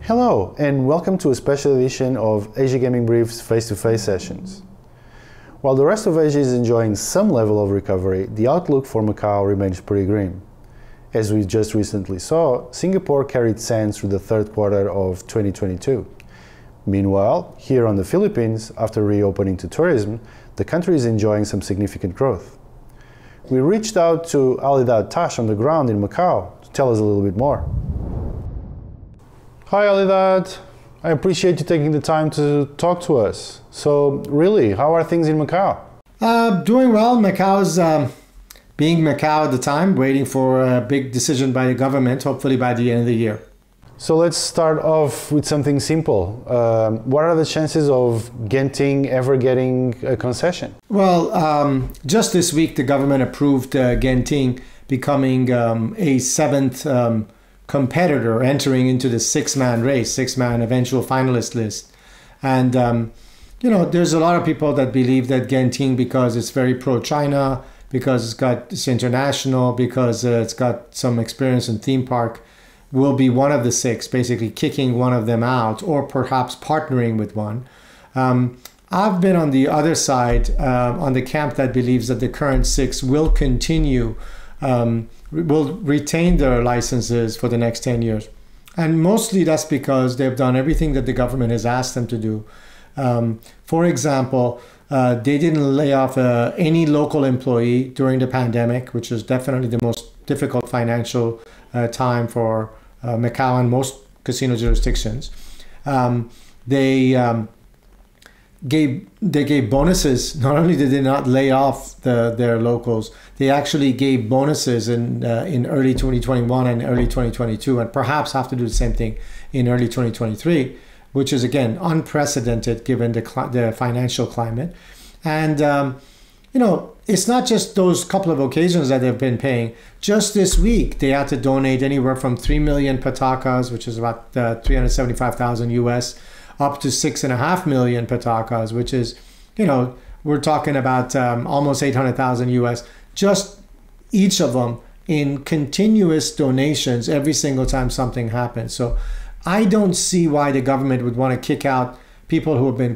Hello and welcome to a special edition of Asia Gaming Brief's face-to-face sessions. While the rest of Asia is enjoying some level of recovery, the outlook for Macau remains pretty grim. As we just recently saw, Singapore carried sands through the third quarter of 2022. Meanwhile, here on the Philippines, after reopening to tourism, the country is enjoying some significant growth. We reached out to Alidad Tash on the ground in Macau to tell us a little bit more. Hi Alidad, I appreciate you taking the time to talk to us. So really, how are things in Macau? Doing well. Macau's being Macau at the time, waiting for a big decision by the government, hopefully by the end of the year. So let's start off with something simple. What are the chances of Genting ever getting a concession? Well, just this week the government approved Genting becoming a seventh competitor entering into the six-man race, six-man eventual finalist list. And, you know, there's a lot of people that believe that Genting, because it's very pro-China, because it's international, because it's got some experience in theme park, will be one of the six, basically kicking one of them out or perhaps partnering with one. I've been on the other side, on the camp that believes that the current six will continue, will retain their licenses for the next 10 years. And mostly that's because they've done everything that the government has asked them to do. For example, they didn't lay off any local employee during the pandemic, which is definitely the most difficult financial time for Macau and most casino jurisdictions. They gave bonuses. Not only did they not lay off their locals, they actually gave bonuses in early 2021 and early 2022, and perhaps have to do the same thing in early 2023, which is again unprecedented given the financial climate. And you know, it's not just those couple of occasions that they've been paying. Just this week, they had to donate anywhere from 3 million patakas, which is about 375,000 US, up to 6.5 million patakas, which is, you know, we're talking about almost 800,000 US, just each of them in continuous donations every single time something happens. So I don't see why the government would want to kick out people who have been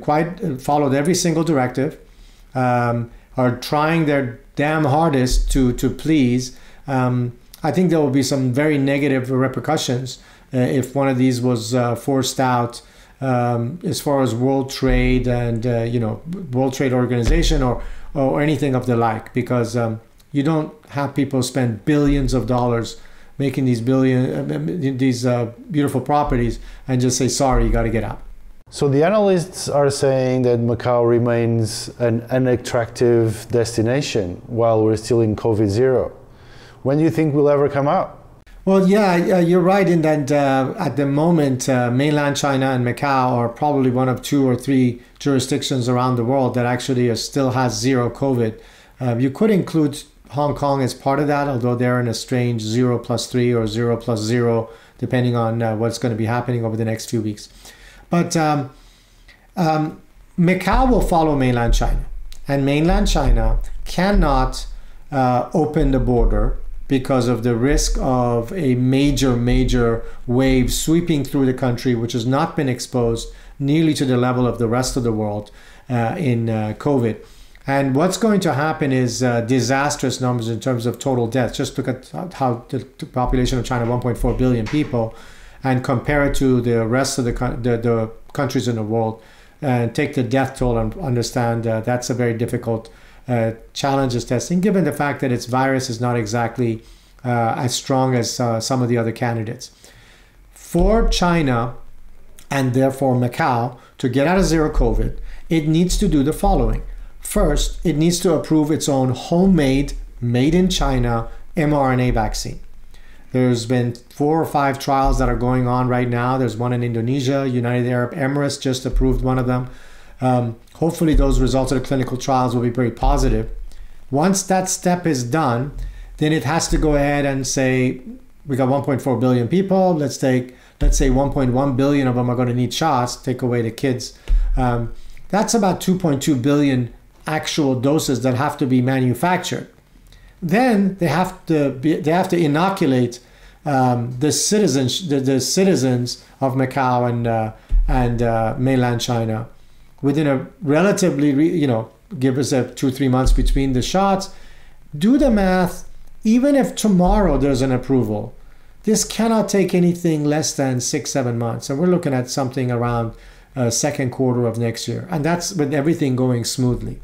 followed every single directive, are trying their damn hardest to please. I think there will be some very negative repercussions if one of these was forced out, as far as World Trade and you know, World Trade Organization or anything of the like, because you don't have people spend billions of dollars making these beautiful properties and just say, sorry, you got to get out. So the analysts are saying that Macau remains an unattractive destination while we're still in COVID-0. When do you think we'll ever come out? Well, yeah, you're right in that at the moment, mainland China and Macau are probably one of 2 or 3 jurisdictions around the world that actually still has zero COVID. You could include Hong Kong as part of that, although they're in a strange 0+3 or 0+0, depending on what's going to be happening over the next few weeks. But Macau will follow mainland China, and mainland China cannot open the border because of the risk of a major wave sweeping through the country, which has not been exposed nearly to the level of the rest of the world in COVID. And what's going to happen is disastrous numbers in terms of total deaths. Just look at how the population of China, 1.4 billion people, and compare it to the rest of the countries in the world, and take the death toll and understand that's a very difficult challenge is testing, given the fact that its virus is not exactly as strong as some of the other candidates. For China, and therefore Macau, to get out of zero COVID, it needs to do the following. First, it needs to approve its own homemade, made in China mRNA vaccine. There's been 4 or 5 trials that are going on right now. There's one in Indonesia. United Arab Emirates just approved one of them. Hopefully those results of the clinical trials will be very positive. Once that step is done, then it has to go ahead and say, we got 1.4 billion people. Let's say 1.1 billion of them are going to need shots, take away the kids. That's about 2.2 billion actual doses that have to be manufactured. Then they have to inoculate the citizens of Macau and mainland China within a relatively, give us a 2-3 months between the shots. Do the math. Even if tomorrow there's an approval, this cannot take anything less than 6-7 months. And we're looking at something around second quarter of next year. And that's with everything going smoothly.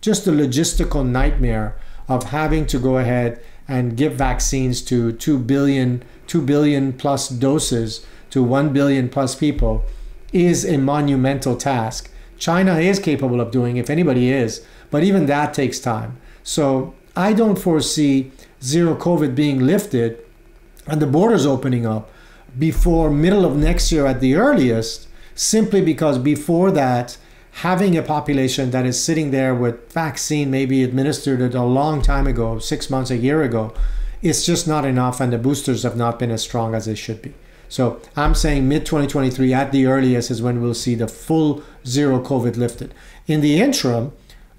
Just the logistical nightmare of having to go ahead and give vaccines to 2 billion plus doses to 1 billion plus people is a monumental task. China is capable of doing, if anybody is, but even that takes time. So I don't foresee zero COVID being lifted and the borders opening up before middle of next year at the earliest, simply because before that, having a population that is sitting there with vaccine maybe administered it a long time ago, 6 months, a year ago, it's just not enough, and the boosters have not been as strong as they should be. So I'm saying mid-2023 at the earliest is when we'll see the full zero COVID lifted. In the interim,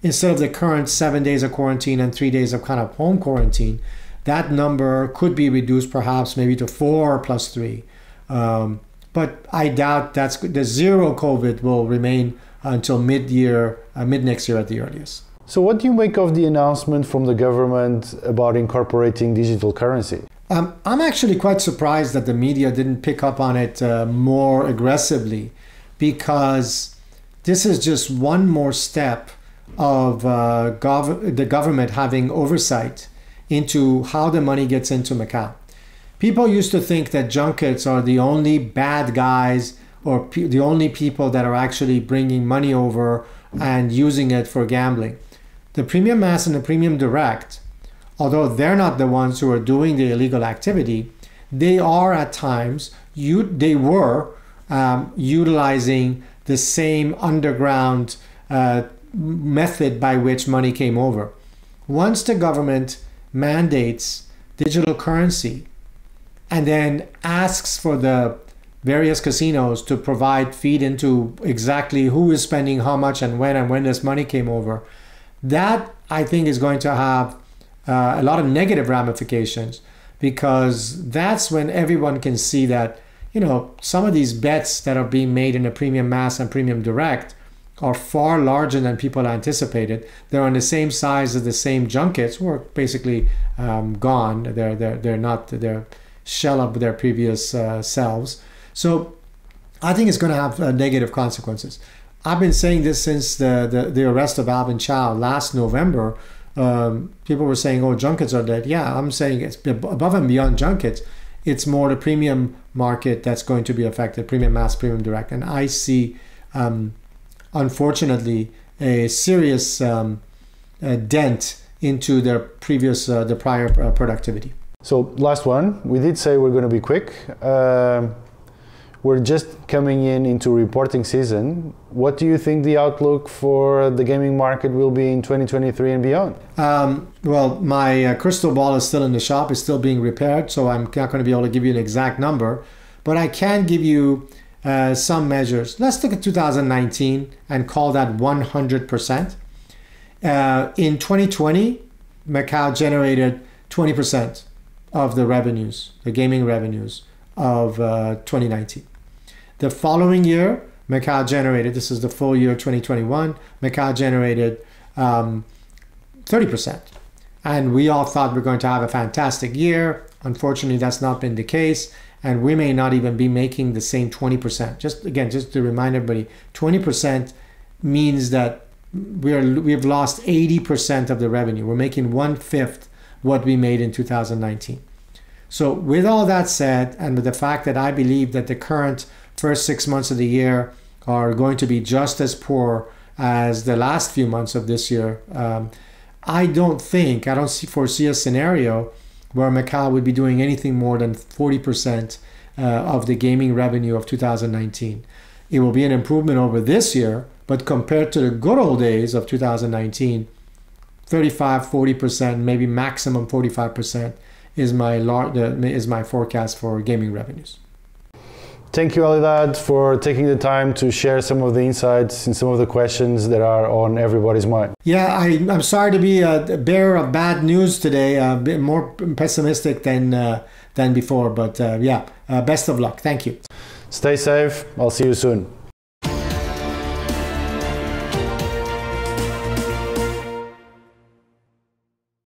instead of the current 7 days of quarantine and 3 days of kind of home quarantine, that number could be reduced perhaps maybe to 4 plus 3. But I doubt the zero COVID will remain until mid next year at the earliest. So what do you make of the announcement from the government about incorporating digital currency? I'm actually quite surprised that the media didn't pick up on it more aggressively, because this is just one more step of the government having oversight into how the money gets into Macau. People used to think that junkets are the only bad guys or the only people that are actually bringing money over and using it for gambling. The premium mass and the premium direct, although they're not the ones who are doing the illegal activity, they are at times, they were utilizing the same underground method by which money came over. Once the government mandates digital currency and then asks for the various casinos to provide feed into exactly who is spending how much and when this money came over, that I think is going to have a lot of negative ramifications, because that's when everyone can see that, some of these bets that are being made in the premium mass and premium direct are far larger than people anticipated. They're on the same size as the same junkets, who are basically gone. They're shell of their previous selves. So I think it's going to have negative consequences. I've been saying this since the arrest of Alvin Chow last November. People were saying, oh, junkets are dead. Yeah, I'm saying it's above and beyond junkets. It's more the premium market that's going to be affected, premium mass, premium direct. And I see, unfortunately, a serious dent into their prior productivity. So last one, we did say we're going to be quick. We're just coming into reporting season. What do you think the outlook for the gaming market will be in 2023 and beyond? Well, my crystal ball is still in the shop. It's still being repaired, so I'm not going to be able to give you an exact number. But I can give you some measures. Let's look at 2019 and call that 100%. In 2020, Macau generated 20% of the revenues, the gaming revenues of 2019. The following year, Macau generated, this is the full year 2021, Macau generated 30%. And we all thought we're going to have a fantastic year. Unfortunately, that's not been the case. And we may not even be making the same 20%. Just to remind everybody, 20% means that we've lost 80% of the revenue. We're making 1/5 what we made in 2019. So with all that said, and with the fact that I believe that the current first 6 months of the year are going to be just as poor as the last few months of this year, I don't foresee a scenario where Macau would be doing anything more than 40% of the gaming revenue of 2019. It will be an improvement over this year, but compared to the good old days of 2019, 35-40%, maybe maximum 45% is my forecast for gaming revenues. Thank you, Alidad, for taking the time to share some of the insights and some of the questions that are on everybody's mind. Yeah, I'm sorry to be a bearer of bad news today, a bit more pessimistic than before, but best of luck. Thank you. Stay safe. I'll see you soon.